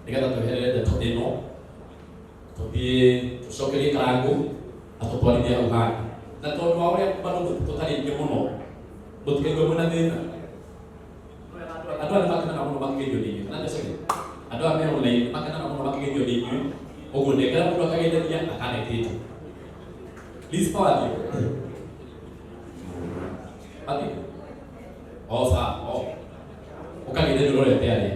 nigetha tweherere ndeto ĩno tũthiĩ tũcokerie Karangũ atũtwarithie hau hangĩ na tondũ wa ũrĩa bado tũtarĩ aingĩ mũno mũtikaigue mwĩna thĩna andũ arĩa makenaga mũno makĩgeithio nĩ inyuĩ kana ndecege andũ arĩa me online makenaga mũno makĩgeithio nĩ inyuĩ ũguo nengera mũndũ akageithania akanetĩte please power you ati osa ukageithio nĩ ũrorete arĩa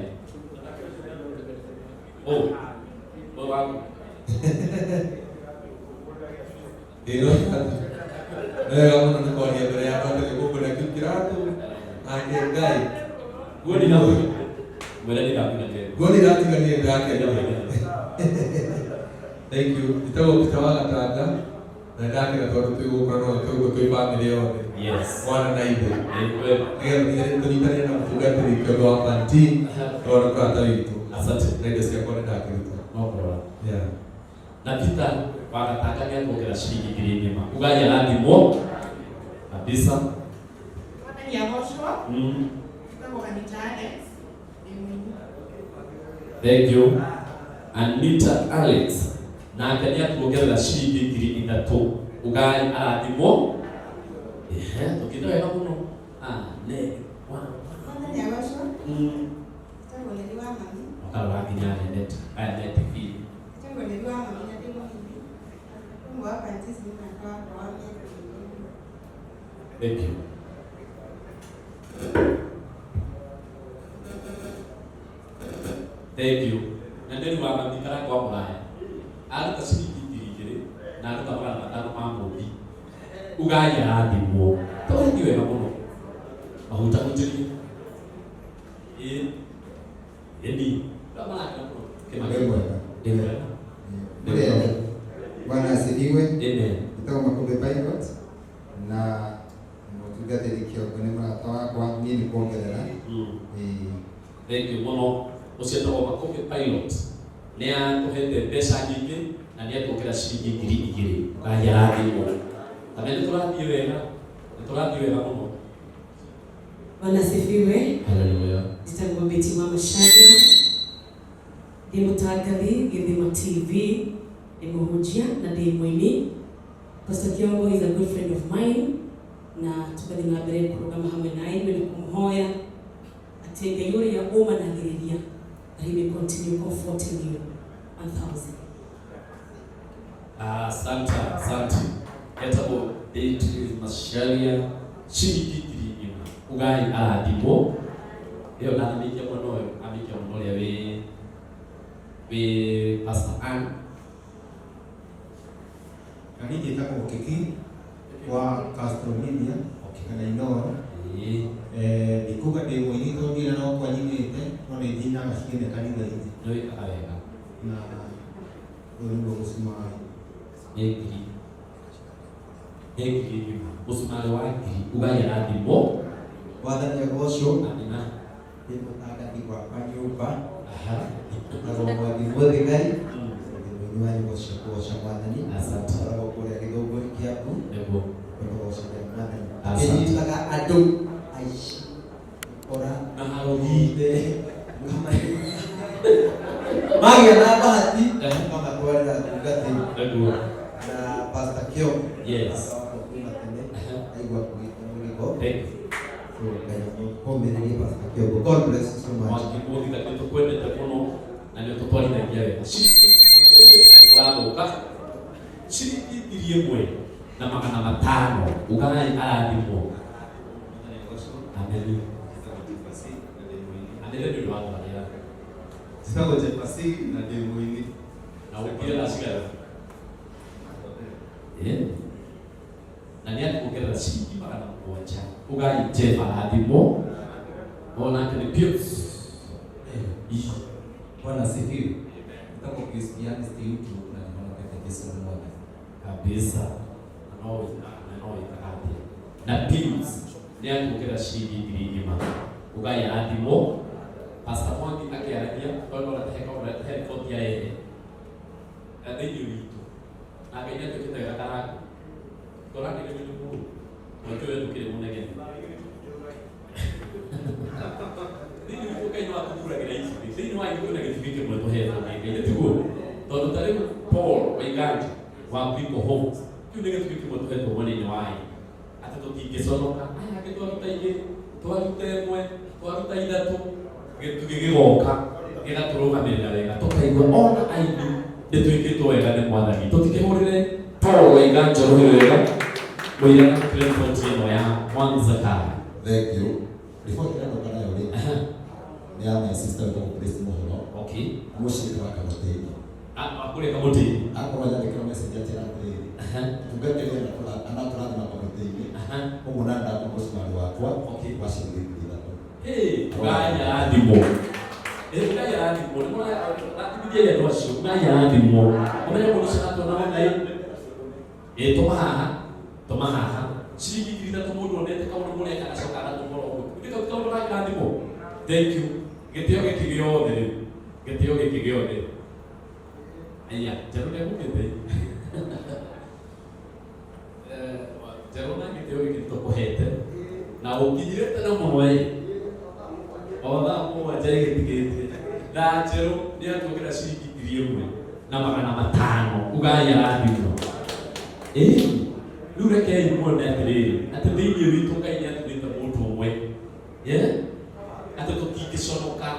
wangu Ilo kama nanakwambia mbele ya watu ni Mungu na kikiratu angegai goli na wewe wala ni ngapi ngani goli rati ngani ngake thank you itago kitawaga tanga na ndake na toro tu ukano tu family yote yes wana na ibe ndio tunitania na mfugaji kwa panti toro kwa tawitu asante ndio sio kwa ndake no problem yeah na Peter wagatangania kuongera shilingi 2,000 ugaja landimo kabisa Wata ya Joshua kama kanitane thank you Anita Alex na akania kuongera shilingi 3,000 ugaja landimo tukitoa hapo no ne Wata ya Joshua tangu niliwa mami wakala wakinyane net aya net fee tangu niliwa mami na demo hivi Mungu hapa sisi tunakaa kwa wame thank you thank you na ndio wamandikara kwa mbaya alita shilingi 2,000 na alita bana matano mambo bi ugaja adimo tokiwe na muno mahuta mutiri Eddie, kama Bwana asifiwe. Amen. Itakuwa Makombe Pilot na mtugatiri kiongoni mrata wakwa nini kuongerera. Thank you muno. Ucienda wa Makombe Pilot. Nia tuhete pesa nyingi na nia tukira shilingi 2,000. Kaya radimo. Tameni turathie wega. Turathie wega muno. Bwana asifiwe. Hallelujah. Nitangwa Beti Mama Shadia. Ndi mutagathi Githima TV. Ni muhunjia na ndi mwini. Pastor Kiongo is a good friend of mine. Na tukathi na mbere program hamwe na yeye ni kumhoya atenge yuri ya uma na giriria. That he may continue comforting you 1,000. Asante, asante. Etabo Beti Masharia shilingi 3,000. Ugai aradimo. Leo na amikia mwono amikia mwono ya we Pastor Ann. Kaniji itakuwa ukiki wa Castro Media kana ino ikuga de mwini to dira no kwa nyine ite no ne dina mashine kanida ite Ndio ikaweka. na ulimbo musima Eki usumale waki ugai aradimo. Wathani Agosho Amina. ndipo tagathi kwa nyumba Aha. na kwa mwezi gani Nyuani Agosho kwa shambani Asante. kwa kule kidogo kiapo Ego. kwa shambani Asante. kini taka adu aishi ora Na harohide. kama Magia na bahati kama tuwala tugati Ego. na Pastor Kyo Yes. aigwa kuliko Thank you. God bless you so much. Wakikuthi katika kwenda takono na ndio tupali na jawe. Bravo ka. Shilingi 1,000 na magana 5 ugai aradimo. Amen. Amen ndio watu wale. sitago jepasi na de mwini Na ukira sigara. Na ni alikokera shilingi magana 1. Ugai jefa aradimo. Ona kile pio. Bwana asifiwe. Itakuwa Christianity YouTube na nimeona peke Yesu mmoja Kabisa. Anao itakati. Na pills ni alikokera shilingi 2,000. Ugai aradimo. Pastor Mwangi akiarabia kwa nataka kwa yeye. Ndio hiyo. Akaenda tukitaka karaka. Kwa nini ndio Mungu? Watu wetu kile mwanageni. Ndio ukaitwa makuguragira ici thĩinĩ wa gĩkundi na gĩtugĩ kĩmwe tũhetwo gĩkĩ tiguo tondũ ta rĩu Paul Waigandi wa Biko Hope kĩu nĩ gĩtugĩ kĩmwe tũhetwo mwena-inĩ waĩ atĩ tũtingĩconoka aya angĩ twaruta igĩrĩ twaruta ĩmwe twaruta ithatũ gĩtugĩ gĩgoka gĩgatũrũgamĩrĩra wega tũkaigua ona aini nĩtwĩkĩtwo wega nĩ Mwathani tũtikĩhũrĩre Paul Waigandi rũhĩ wega mũigana riboti ĩno ya Mwanza Kaya. Thank you. Before tunaenda kana yule. Ni ama sister wa Kristo Mohoro. Okay. Mushirika wa Kamotei. Kule Kamotei. Akoroja ndikira message ya tena kule. Tugakelia na kula anataka na Kamotei. Mungu nanda kwa msimamo wako. Okay. Washiriki bila. Ngaya adimo. Ngaya adimo. Mbona atibidia ya doa sio. Ngaya adimo. Omenya kunisha to na ngai. Tomaha. Ciringi ngiri ithatũ mũndũ onete kaũndũ mũrĩa kana coka na tũmoro ũguo. Ndika kaũndũ ga kĩrathimo. Thank you. Gĩtĩo gĩkĩ gĩothe rĩu. Gĩtĩo gĩkĩ gĩothe. Aya, Njerũ nĩagũkĩte. Njerũ na gĩtĩo gĩkĩ tũkũhete. Na ũkinyire tena mũno otha mũgwanja gĩtigĩte. Na Njerũ nĩatũgĩra ciringi ngiri ĩmwe na magana matano. Ugaya rathimwo. Rĩu rekei muone atĩrĩrĩ atĩ thĩinĩ witũ Ngai nĩatũrĩte mũndũ ũmwe atĩ tũtingĩconoka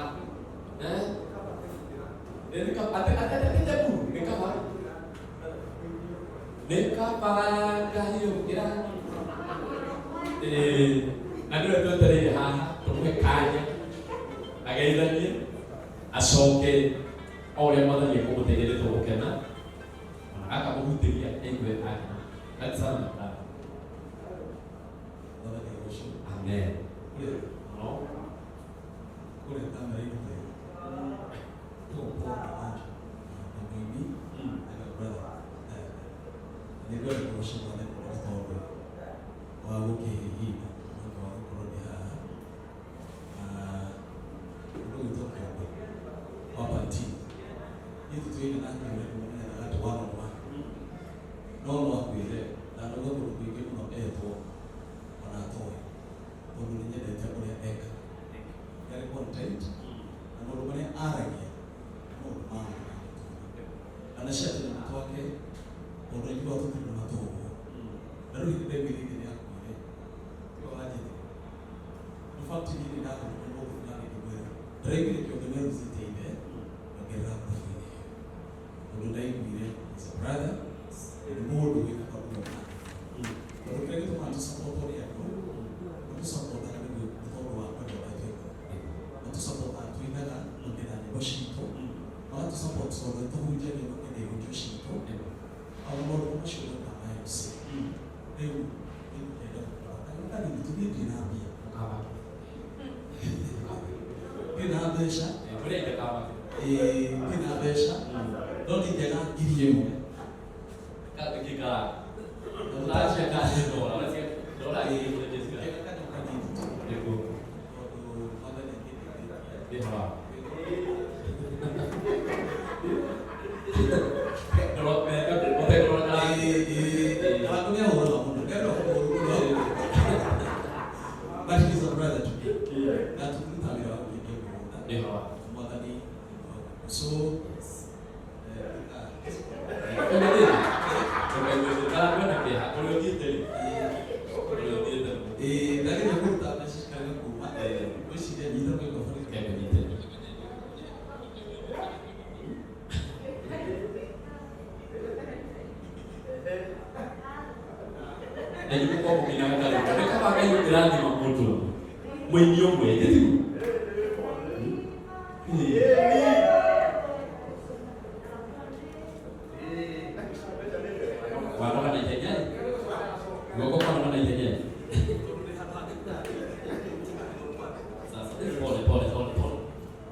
nĩkabangahĩũkĩra na nĩwe twetereire haha tũmũhe kanya ageithanie acoke o ũrĩa Mwathani ekũmũteithĩrĩria tũgũkena ona akamũhutĩria aigue ake. That's all. Amen. No. Kule kama hiyo tu kwa maji na mimi na brother ni kwa kushika na kwa sababu wa wiki hii kwa kurudi ndio kutoka hapa ti hizi tu ile na watu wao no wakwire na ndio kurudia kuna eto wanatoa ndio nyingine ya eka yale content na ndio bwana arage ndio maana anashaka ni mtu wake unajua watu kuna matoa na ndio ile bidii ni yako ile kwa waje in fact ni ndio ndio ndio fulani ndio driving kwa ndio zitende na kila mtu ndio ndio ile is a brother Mungu weka kwa Mungu. Kwa hiyo kile kama support ya Mungu, mtu support na Mungu mtoto wa kwa watu. Mtu support na tuinaga ndani ya Washington. Watu support so ndio huje ni kwa ndio Washington. Au Mungu mshukuru kama yeye. Leo ndio ndio tunabia kama. Kina besha, Kule kama. Kina besha. Ndio ndio ngiriyo. Kika Ulasha kasi dola, unasikia dola hii unajisikia Kaka kwa nini? Ndio.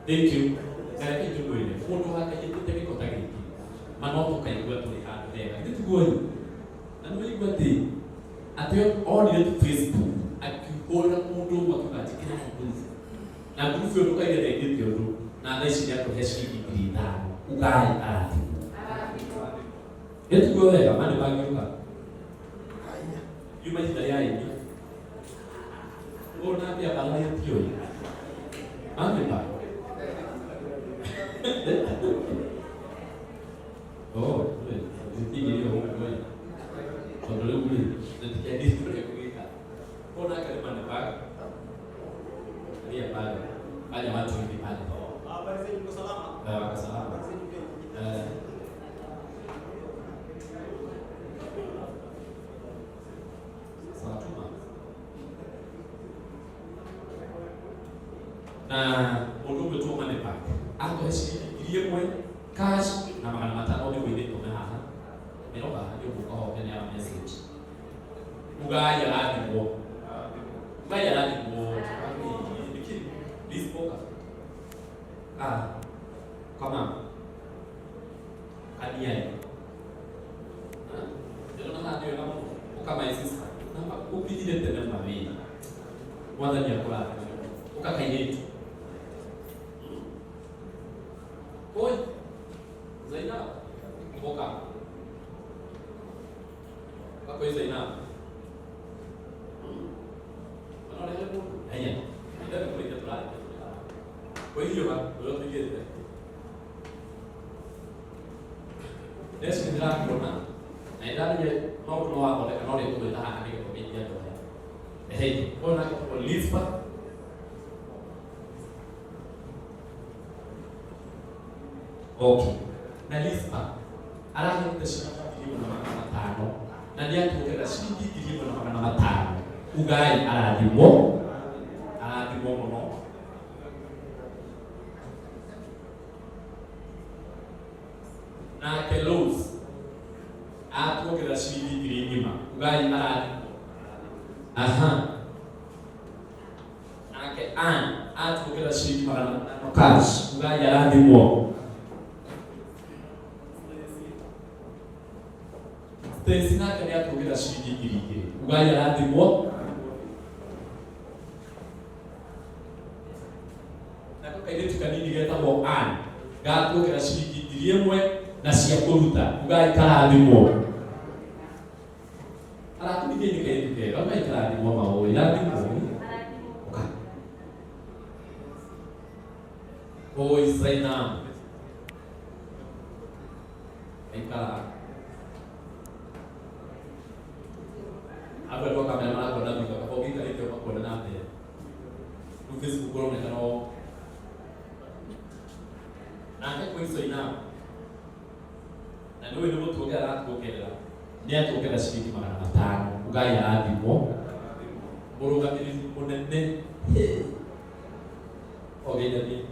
Thank you. Kaya kitu kweli. Mundu hata kitu teki kotaki. Manoto kaigwa tuli hata leo. Kitu kweli. Na ndio igwa ti. Atio all ile Facebook. Akikola mundu wakibatikira nguvu. Na nguvu yo tukaile ile kitu yo. Na ndaishi yako heshi kibida. Ugai ati. Kitu kweli kama ni bagiruka. Yuma jitaya hivi. Ona pia bala yetu yo. Ameba. Oh, ini dia orang tua. Kalau lu beli, nanti jadi seperti kita. Kau nak ke mana pak? Dia apa? Banyak macam di mana? Apa sih juga salam? Salam. Nah, untuk betul mana pak? Aku sih dia pun cash nama mata orang ini tu mana? Mereka dia buka hotel yang message. Bukan ya lagi bo, bukan ya lagi bo. Bikin list boka. Kama. Adiai. Jadi mana dia kamu? Bukan masih sah. Nampak kopi tidak tenang mami. Mana dia kuat? Bukan kayak itu. Oi, Zainab, boka. Apa itu Zainab? Mana dia pun? Ayah, kita boleh ketemu. Kau ini juga, belum pergi tu. Dia sebenarnya corona. Ada dia mau keluar oleh kalau dia tu dah ada ke media tu. Kau nak list pak? Okay. Na list pak. Ada yang tersiapa di mana tano. Na dia tu kita sini di mana tano. Ugai ada di mo. Ada di mo no. Na kelos aku kira sini diri lima ugai arad na ke aku kira sini mana kas ugai arad mo tesina ke aku kira sini diri ugai arad mo na ko kaide tukani digeta mo gato kira sini diri mo na siya koluta ugai kala mo ala tu dia ni ke ramai kala mo mau ila mo oka o Zainab ika apa tu kamera mana kau nak buka kau kita itu kau nak dia tu Facebook kau nak kau nak kau Zainab na ndio ndio tu gara kuokela dia tu kela shiriki mara matano ugaya hadi mo boroga ili monene ogenda ni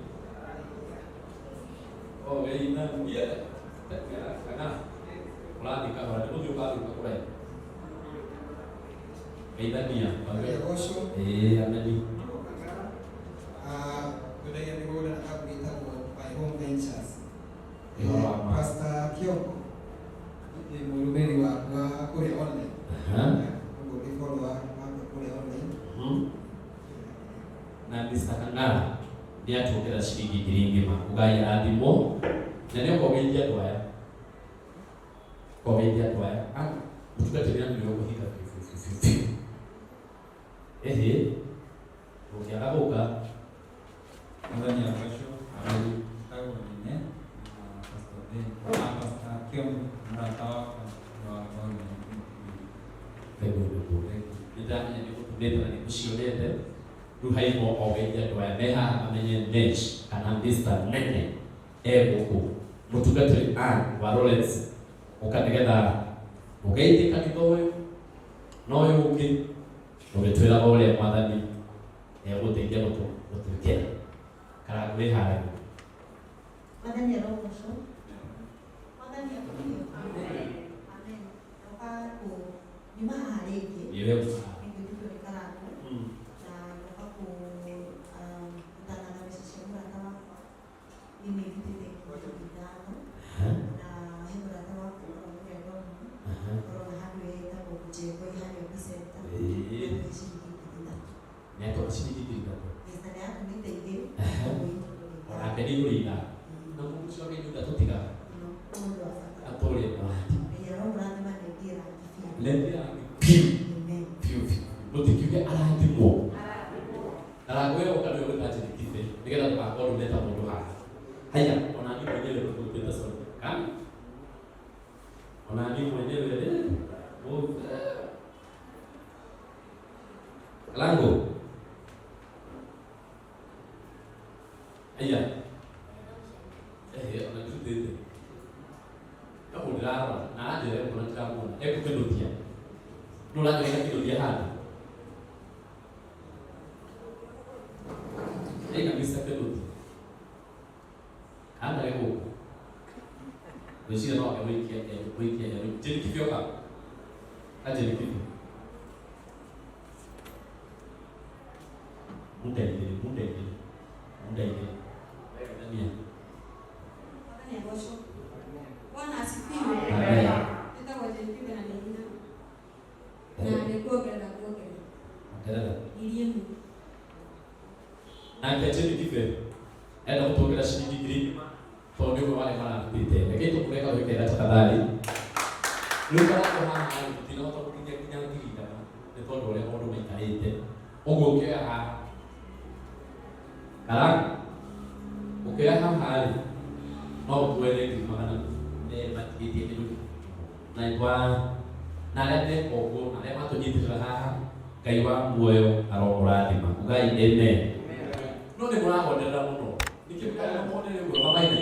ogenda dia kana muladi kama ndio ndio kazi kwa kule aidha dia Osho. ameni Budaya ni bora na kabisa kwa Home Ventures. Pastor Kioko ni mhubiri wa kule online. Mungu ni follower wako kule online. Na bisakangala dia tukira shilingi giringima ugaya adimo na leo kwa wengi atwaya tukatemea ndio kuhika ukiarabuka ndani ya basho au wengine Pastor Ben Pastor Kiom mratawa wa Nidhani ni kutuleta na nikushionete ruhaimo ogeja dwa meha amenye nech anandista nene ego mutugatri wa Rolex ukategeda ugeiti kanitowe noyo uki ugetwela ole mwadhani ego tegia mutukela karagwe haya Madani ya roho so. Madani ya roho. Amen. Apa ku lima hari ini. Yewe Itu di karatu. Na apa ku tanah na sisi mrata ini kita tidak. Na hebu rata wa ku ya roho. Roho hawe ta ku je ko hawe biseta. neto ashiriki kidogo Istana yako ni tege. akadi kulina na mkucho wake ndio tutiga atole bahati lembia piu lotikiwe ala ndimo ala wewe ukadwe kwa tatizo kife nikenda kwa kwa leta mundu haya haya Kalango. Aya. Ona tutete. Kamu dirara, na aje leo kuna kitabu. Hebu kendotia. Nula ndio kendotia hapa. Ega bisa kendotia. Anda leo. Wezi na wao wiki ya jeni kifio hapa. Aje ni kifio. Muda ile. Nani? Ni bosho. Bwana asifiwe. Nitawaje nipiga na nini? Na nikuogera. Dada. Iliemu. Na kacheni kife. Enda kutoka shilingi green. Tony kwa wale mara kupite. Lakini tukumeka weke hata tafadhali. Luka hapo hana tuna watu kupiga kinyangi kama. Ndio wale wao ndio mtaite. Ogokea ha. Kalang. Okea ha hali. Mau tuele kimana. Matiti itu. Naikwa nalete koko, nalete matojiti raha. Kaiwa muoyo aromuradi ma. Ugai ene. No ne mura hodera muno. Nikimkala muone ne mura baina